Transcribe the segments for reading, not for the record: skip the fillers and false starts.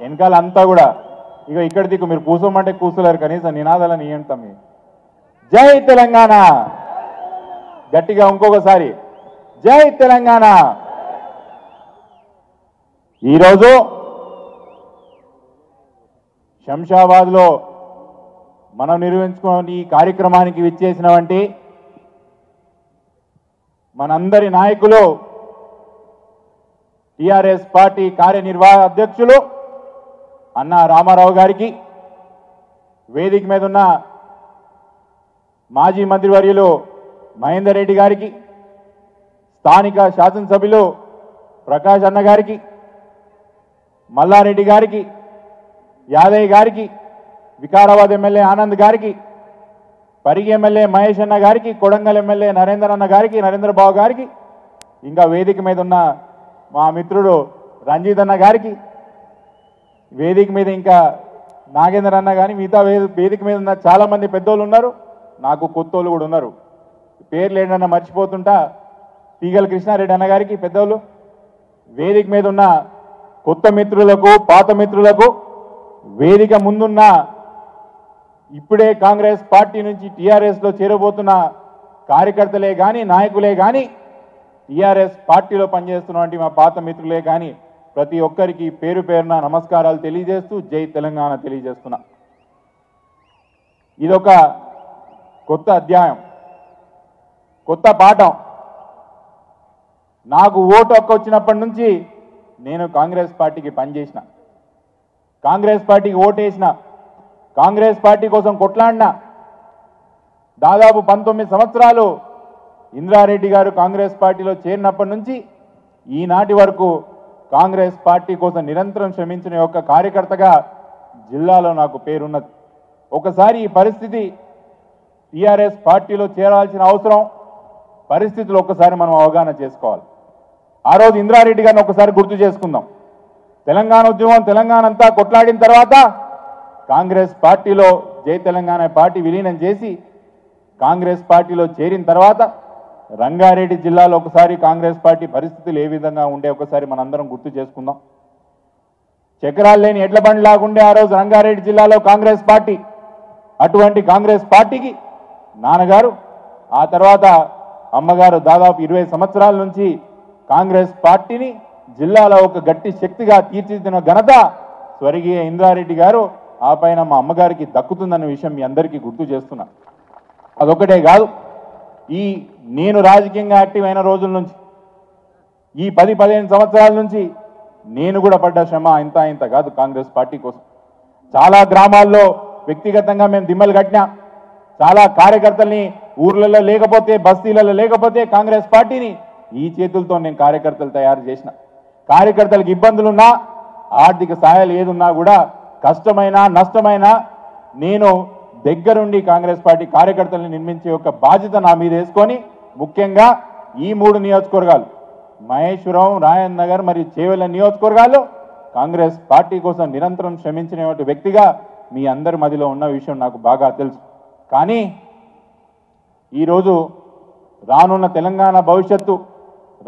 వెనకాల అంతా కూడా ఇక ఇక్కడ దిక్కు మీరు కూసోమంటే కూర్చోలేరు, కనీసం నినాదాలను ఇయ్యంటాం. జై తెలంగాణ గట్టిగా ఇంకొకసారి జై తెలంగాణ. ఈరోజు శంషాబాద్లో మనం నిర్వహించుకున్న ఈ కార్యక్రమానికి విచ్చేసినటువంటి మనందరి నాయకులు, టిఆర్ఎస్ పార్టీ కార్యనిర్వాహక అధ్యక్షులు అన్న రామారావు గారికి, వేదిక మీద ఉన్న మాజీ మంత్రివర్యులు మహేందర్ రెడ్డి గారికి, స్థానిక శాసనసభ్యులు ప్రకాష్ అన్న గారికి, మల్లారెడ్డి గారికి, యాదయ్య గారికి, వికారాబాద్ ఎమ్మెల్యే ఆనంద్ గారికి, పరిగి ఎమ్మెల్యే మహేష్ అన్న గారికి, కొడంగల్ ఎమ్మెల్యే నరేందర్ అన్న గారికి, నరేంద్రబాబు గారికి, ఇంకా వేదిక మీద ఉన్న మా మిత్రుడు రంజిత్ అన్న గారికి, వేదిక మీద ఇంకా నాగేందర్ అన్న కానీ మిగతా వేదిక మీద ఉన్న చాలామంది పెద్దోళ్ళు ఉన్నారు, నాకు కొత్తోళ్ళు కూడా ఉన్నారు. పేర్లు ఏంటన్నా మర్చిపోతుంటా. తీగల కృష్ణారెడ్డి అన్న గారికి పెద్దోళ్ళు, వేదిక మీద ఉన్న కొత్త మిత్రులకు, పాత మిత్రులకు, వేదిక ముందున్న ఇప్పుడే కాంగ్రెస్ పార్టీ నుంచి టీఆర్ఎస్లో చేరబోతున్న కార్యకర్తలే కానీ, నాయకులే కానీ, టీఆర్ఎస్ పార్టీలో పనిచేస్తున్నటువంటి మా పాత మిత్రులే కానీ ప్రతి ఒక్కరికి పేరు పేరున నమస్కారాలు తెలియజేస్తూ జై తెలంగాణ తెలియజేస్తున్నా. ఇదొక కొత్త అధ్యాయం, కొత్త పాఠం. నాకు ఓటు హక్కు వచ్చినప్పటి నుంచి నేను కాంగ్రెస్ పార్టీకి పనిచేసిన, కాంగ్రెస్ పార్టీకి ఓటేసిన, కాంగ్రెస్ పార్టీ కోసం కొట్లాడినా. దాదాపు 19 సంవత్సరాలు ఇంద్రారెడ్డి గారు కాంగ్రెస్ పార్టీలో చేరినప్పటి నుంచి ఈనాటి వరకు కాంగ్రెస్ పార్టీ కోసం నిరంతరం శ్రమించిన యొక్క కార్యకర్తగా జిల్లాలో నాకు పేరున్నది. ఒకసారి ఈ పరిస్థితి, టీఆర్ఎస్ పార్టీలో చేరాల్సిన అవసరం, పరిస్థితులు ఒక్కసారి మనం అవగాహన చేసుకోవాలి. ఆ రోజు ఇంద్రారెడ్డి గారిని ఒకసారి గుర్తు చేసుకుందాం. తెలంగాణ ఉద్యమం తెలంగాణ అంతా కొట్లాడిన తర్వాత కాంగ్రెస్ పార్టీలో జై తెలంగాణ పార్టీ విలీనం చేసి కాంగ్రెస్ పార్టీలో చేరిన తర్వాత రంగారెడ్డి జిల్లాలో ఒకసారి కాంగ్రెస్ పార్టీ పరిస్థితులు ఏ విధంగా ఉండే ఒకసారి మనందరం గుర్తు చేసుకుందాం. చక్రాలు లేని ఎడ్ల బండి లాగుండే ఆ రోజు రంగారెడ్డి జిల్లాలో కాంగ్రెస్ పార్టీ. అటువంటి కాంగ్రెస్ పార్టీకి నాన్నగారు, ఆ తర్వాత అమ్మగారు దాదాపు 20 సంవత్సరాల నుంచి కాంగ్రెస్ పార్టీని జిల్లాలో ఒక గట్టి శక్తిగా తీర్చిదిద్దిన ఘనత స్వర్గీయ ఇంద్రారెడ్డి గారు, ఆ పైన మా అమ్మగారికి దక్కుతుందన్న విషయం మీ అందరికీ గుర్తు చేస్తున్నా. అదొకటే కాదు, నేను రాజకీయంగా యాక్టివ్ అయిన రోజుల నుంచి ఈ 10-15 సంవత్సరాల నుంచి నేను కూడా పడ్డ శ్రమ ఇంత కాదు కాంగ్రెస్ పార్టీ కోసం. చాలా గ్రామాల్లో వ్యక్తిగతంగా మేము దిమ్మలు కట్టినా, చాలా కార్యకర్తల్ని ఊర్లలో లేకపోతే, బస్తీలలో లేకపోతే కాంగ్రెస్ పార్టీని ఈ చేతులతో నేను కార్యకర్తలు తయారు చేసిన. కార్యకర్తలకు ఇబ్బందులున్నా, ఆర్థిక సహాయాలు ఏదున్నా కూడా, కష్టమైనా నష్టమైనా నేను దగ్గరుండి కాంగ్రెస్ పార్టీ కార్యకర్తలను నిర్మించే ఒక బాధ్యత నా మీద వేసుకొని, ముఖ్యంగా ఈ 3 నియోజకవర్గాలు మహేశ్వరం, రాయన్ నగర్ మరియు చేవెళ్ళ నియోజకవర్గాల్లో కాంగ్రెస్ పార్టీ కోసం నిరంతరం శ్రమించిన వ్యక్తిగా మీ అందరి మధ్యలో ఉన్న విషయం నాకు బాగా తెలుసు. కానీ ఈరోజు రానున్న తెలంగాణ భవిష్యత్తు,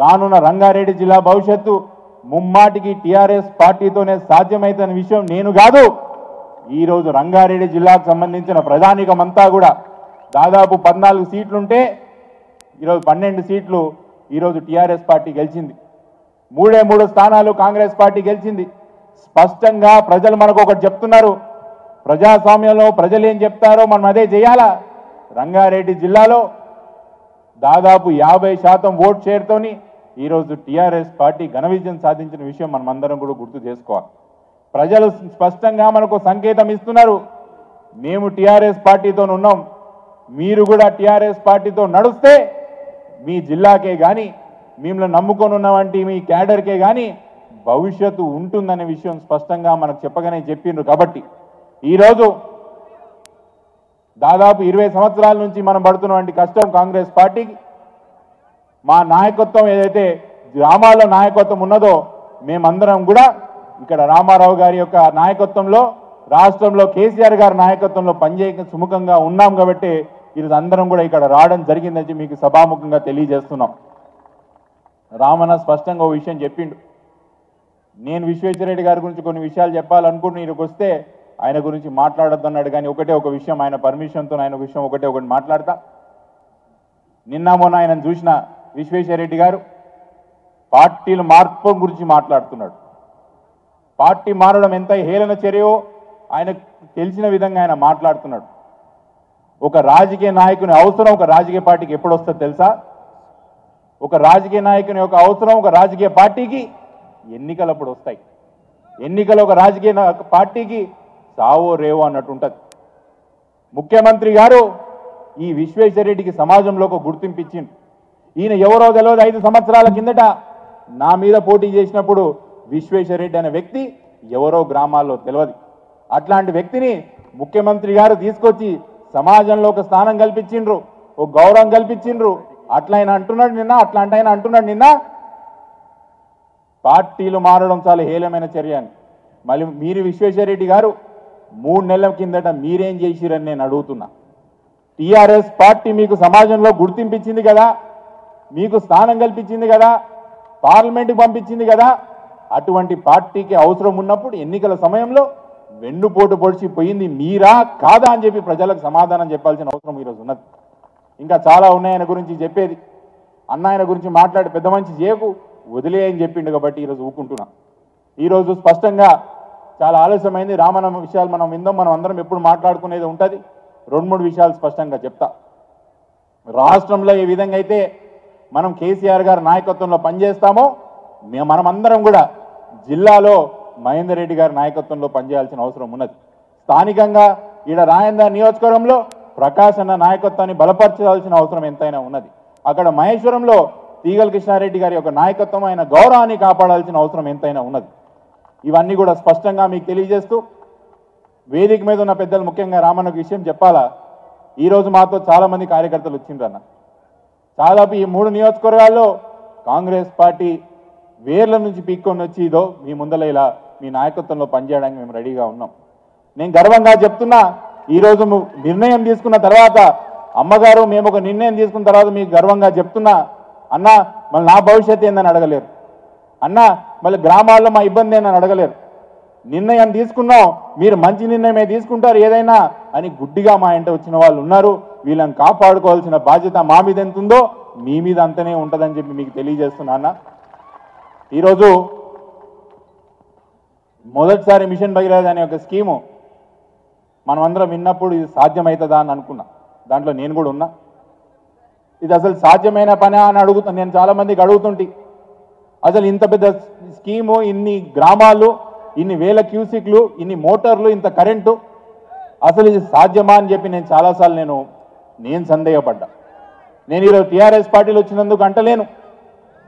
రానున్న రంగారెడ్డి జిల్లా భవిష్యత్తు ముమ్మాటికి టీఆర్ఎస్ పార్టీతోనే సాధ్యమైతున్న విషయం నేను కాదు, ఈరోజు రంగారెడ్డి జిల్లాకు సంబంధించిన ప్రజానీకమంతా కూడా దాదాపు 14 సీట్లుంటే ఈరోజు 12 సీట్లు ఈరోజు టీఆర్ఎస్ పార్టీ గెలిచింది. 3 స్థానాలు కాంగ్రెస్ పార్టీ గెలిచింది. స్పష్టంగా ప్రజలు మనకు ఒకటి చెప్తున్నారు, ప్రజాస్వామ్యంలో ప్రజలు ఏం చెప్తారో మనం అదే చేయాలా. రంగారెడ్డి జిల్లాలో దాదాపు 50% ఓట్ షేర్తోని ఈరోజు టీఆర్ఎస్ పార్టీ ఘన విజయం సాధించిన విషయం మనం అందరం కూడా గుర్తు చేసుకోవాలి. ప్రజలు స్పష్టంగా మనకు సంకేతం ఇస్తున్నారు, మేము టీఆర్ఎస్ పార్టీతో ఉన్నాం, మీరు కూడా టీఆర్ఎస్ పార్టీతో నడుస్తే మీ జిల్లాకే కానీ, మిమ్మల్ని నమ్ముకొని ఉన్నవంటి మీ క్యాడర్కే కానీ భవిష్యత్తు ఉంటుందనే విషయం స్పష్టంగా మనకు చెప్పగానే చెప్పిండ్రు. కాబట్టి ఈరోజు దాదాపు 20 సంవత్సరాల నుంచి మనం పడుతున్నటువంటి కష్టం కాంగ్రెస్ పార్టీకి, మా నాయకత్వం ఏదైతే గ్రామాల్లో నాయకత్వం ఉన్నదో మేమందరం కూడా ఇక్కడ రామారావు గారి యొక్క నాయకత్వంలో, రాష్ట్రంలో కేసీఆర్ గారి నాయకత్వంలో పనిచేయ సుముఖంగా ఉన్నాం. కాబట్టి ఈరోజు అందరం కూడా ఇక్కడ రావడం జరిగిందని మీకు సభాముఖంగా తెలియజేస్తున్నాం. రామన్న స్పష్టంగా ఓ విషయం చెప్పిండు, నేను విశ్వేశ్వరరెడ్డి గారి గురించి కొన్ని విషయాలు చెప్పాలనుకుంటున్నా, ఈయనకు వస్తే ఆయన గురించి మాట్లాడొద్దు అన్నాడు. కానీ ఒకటే ఒక విషయం, ఆయన పర్మిషన్తో ఆయన విషయం ఒకటి మాట్లాడతా. నిన్న మొన్న ఆయన చూసిన విశ్వేశ్వరరెడ్డి గారు పార్టీల మార్పు గురించి మాట్లాడుతున్నాడు. పార్టీ మారడం ఎంత హేళన చర్యో ఆయనకు తెలిసిన విధంగా ఆయన మాట్లాడుతున్నాడు. ఒక రాజకీయ నాయకుని అవసరం ఒక రాజకీయ పార్టీకి ఎప్పుడు వస్తుందో తెలుసా? ఒక రాజకీయ నాయకుని యొక్క అవసరం ఒక రాజకీయ పార్టీకి ఎన్నికలప్పుడు వస్తాయి. ఎన్నికలు ఒక రాజకీయ పార్టీకి సావో రేవో అన్నట్టు ఉంటుంది. ముఖ్యమంత్రి గారు ఈ విశ్వేశ్వరరెడ్డికి సమాజంలో ఒక గుర్తింపు ఇచ్చింది. ఈయన ఎవరో తెలియదు. 5 సంవత్సరాల కిందట నా మీద పోటీ చేసినప్పుడు విశ్వేశ్వరరెడ్డి అనే వ్యక్తి ఎవరో గ్రామాల్లో తెలియదు. అట్లాంటి వ్యక్తిని ముఖ్యమంత్రి గారు తీసుకొచ్చి సమాజంలో ఒక స్థానం కల్పించిండ్రు, ఒక గౌరవం కల్పించిండ్రు. అట్లయినా అంటున్నాడు నిన్న పార్టీలు మారడం చాలా హేళమైన చర్య అని. మళ్ళీ మీరు విశ్వేశ్వరరెడ్డి గారు 3 నెలల కిందట మీరేం చేసిరని నేను అడుగుతున్నా. టీఆర్ఎస్ పార్టీ మీకు సమాజంలో గుర్తింపించింది కదా, మీకు స్థానం కల్పించింది కదా, పార్లమెంట్కి పంపించింది కదా. అటువంటి పార్టీకి అవసరం ఉన్నప్పుడు ఎన్నికల సమయంలో వెన్నుపోటు పొడిచిపోయింది మీరా కాదా అని చెప్పి ప్రజలకు సమాధానం చెప్పాల్సిన అవసరం ఈరోజు ఉన్నది. ఇంకా చాలా ఉన్నాయి ఆయన గురించి చెప్పేది. అన్న ఆయన గురించి మాట్లాడి పెద్ద మంచి చేయకు వదిలే అని చెప్పిండు కాబట్టి ఈరోజు ఊకుంటున్నా. ఈరోజు స్పష్టంగా చాలా ఆలస్యమైంది. రామనామ విషయాలు మనం విందాం. మనం అందరం ఎప్పుడు మాట్లాడుకునేది ఉంటుంది. 2-3 విషయాలు స్పష్టంగా చెప్తా. రాష్ట్రంలో ఏ విధంగా అయితే మనం కేసీఆర్ గారి నాయకత్వంలో పనిచేస్తామో మనమందరం కూడా జిల్లాలో మహేందర్ రెడ్డి గారి నాయకత్వంలో పనిచేయాల్సిన అవసరం ఉన్నది. స్థానికంగా ఈడ రాయందర్ నియోజకవర్గంలో ప్రకాష్ అన్న నాయకత్వాన్ని బలపరచాల్సిన అవసరం ఎంతైనా ఉన్నది. అక్కడ మహేశ్వరంలో తీగల కృష్ణారెడ్డి గారి యొక్క నాయకత్వం, ఆయన గౌరవాన్ని కాపాడాల్సిన అవసరం ఎంతైనా ఉన్నది. ఇవన్నీ కూడా స్పష్టంగా మీకు తెలియజేస్తూ వేదిక మీద ఉన్న పెద్దలు ముఖ్యంగా రామన్నకు విషయం చెప్పాలా. ఈరోజు మాతో చాలామంది కార్యకర్తలు వచ్చిండ్రన్న. దాదాపు ఈ 3 నియోజకవర్గాల్లో కాంగ్రెస్ పార్టీ వేర్ల నుంచి పీక్కొని వచ్చి ఇదో మీ ముందర ఇలా మీ నాయకత్వంలో పనిచేయడానికి మేము రెడీగా ఉన్నాం. నేను గర్వంగా చెప్తున్నా, ఈరోజు నిర్ణయం తీసుకున్న తర్వాత అమ్మగారు మేము ఒక నిర్ణయం తీసుకున్న తర్వాత మీకు గర్వంగా చెప్తున్నా, అన్న మళ్ళీ నా భవిష్యత్తు ఏందని అడగలేరు, అన్న మళ్ళీ గ్రామాల్లో మా ఇబ్బంది ఏందని అడగలేరు. నిర్ణయం తీసుకున్నాం, మీరు మంచి నిర్ణయమే తీసుకుంటారు ఏదైనా అని గుడ్డిగా మా ఇంట వచ్చిన వాళ్ళు ఉన్నారు. వీళ్ళని కాపాడుకోవాల్సిన బాధ్యత మా మీద ఎంత ఉందో మీ మీద అంతనే ఉంటుందని చెప్పి మీకు తెలియజేస్తున్నా. అన్న ఈరోజు మొదటిసారి మిషన్ భగీరథ అనే ఒక స్కీము మనమందరం విన్నప్పుడు ఇది సాధ్యమవుతుందా అని అనుకున్నా. దాంట్లో నేను కూడా ఉన్నా. ఇది అసలు సాధ్యమైన పని అని అడుగుతాను. నేను చాలామందికి అడుగుతుంటే అసలు ఇంత పెద్ద స్కీము, ఇన్ని గ్రామాలు, ఇన్ని వేల క్యూసిక్లు, ఇన్ని మోటార్లు, ఇంత కరెంటు, అసలు ఇది సాధ్యమా అని చెప్పి నేను చాలాసార్లు నేను సందేహపడ్డా. నేను ఈరోజు టీఆర్ఎస్ పార్టీలో వచ్చినందుకు అంటలేను.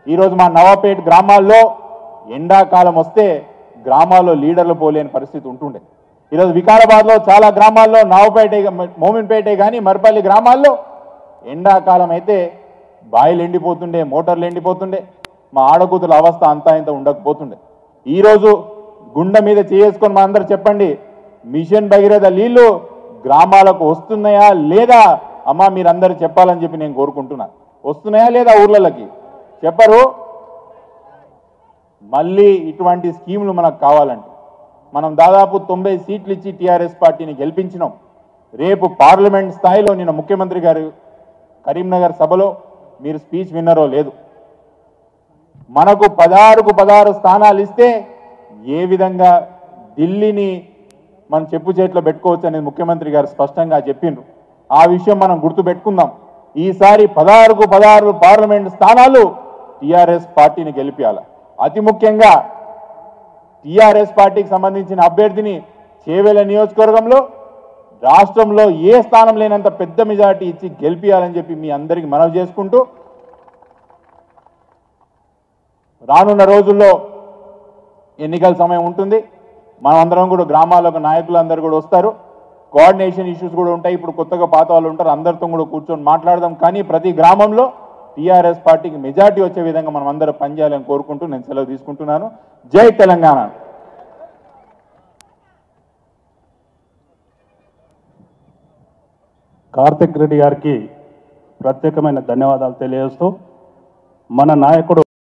ఈరోజు మా నవాపేట గ్రామాల్లో ఎండాకాలం వస్తే గ్రామాల్లో లీడర్లు పోలేని పరిస్థితి ఉంటుండే. ఈరోజు వికారాబాద్లో చాలా గ్రామాల్లో నవాపేట, మోమిన్పేట కానీ మర్పల్లి గ్రామాల్లో ఎండాకాలం అయితే బాయిలు ఎండిపోతుండే, మోటార్లు ఎండిపోతుండే. మా ఆడకూతుల అవస్థ అంతా ఇంత ఉండకపోతుండే. ఈరోజు గుండె మీద చేసుకొని మా అందరు చెప్పండి, మిషన్ భగీరథ నీళ్లు గ్రామాలకు వస్తున్నాయా లేదా? అమ్మా మీరందరూ చెప్పాలని చెప్పి నేను కోరుకుంటున్నాను. వస్తున్నాయా లేదా? ఊర్లకి చెప్పరు. మళ్ళీ ఇటువంటి స్కీములు మనకు కావాలంటే మనం దాదాపు 90 సీట్లు ఇచ్చి టీఆర్ఎస్ పార్టీని గెలిపించినాం. రేపు పార్లమెంట్ స్థాయిలో నిన్న ముఖ్యమంత్రి గారు కరీంనగర్ సభలో మీరు స్పీచ్ విన్నరో లేదు, మనకు 16కు 16 స్థానాలు ఇస్తే ఏ విధంగా ఢిల్లీని మనం చెప్పు చేతిలో పెట్టుకోవచ్చు అనేది ముఖ్యమంత్రి గారు స్పష్టంగా చెప్పిండ్రు. ఆ విషయం మనం గుర్తుపెట్టుకుందాం. ఈసారి 16కు 16 పార్లమెంట్ స్థానాలు టీఆర్ఎస్ పార్టీని గెలిపించాలి. అతి ముఖ్యంగా టీఆర్ఎస్ పార్టీకి సంబంధించిన అభ్యర్థిని చేవెళ్ల నియోజకవర్గంలో రాష్ట్రంలో ఏ స్థానం లేనంత పెద్ద మెజారిటీ ఇచ్చి గెలిపించాలని చెప్పి మీ అందరికీ మనవి చేసుకుంటూ, రానున్న రోజుల్లో ఎన్నికల సమయం ఉంటుంది. మనమందరం కూడా గ్రామాలకు నాయకులందరూ కూడా వస్తారు. కోఆర్డినేషన్ ఇష్యూస్ కూడా ఉంటాయి. ఇప్పుడు కొత్తగా పాత వాళ్ళు ఉంటారు, అందరితో కూడా కూర్చొని మాట్లాడదాం. కానీ ప్రతి గ్రామంలో టీఆర్ఎస్ పార్టీకి మెజార్టీ వచ్చే విధంగా మనం అందరం పనిచేయాలని కోరుకుంటూ నేను సెలవు తీసుకుంటున్నాను. జై తెలంగాణ. కార్తిక్ రెడ్డి గారికి ప్రత్యేకమైన ధన్యవాదాలు తెలియజేస్తూ మన నాయకుడు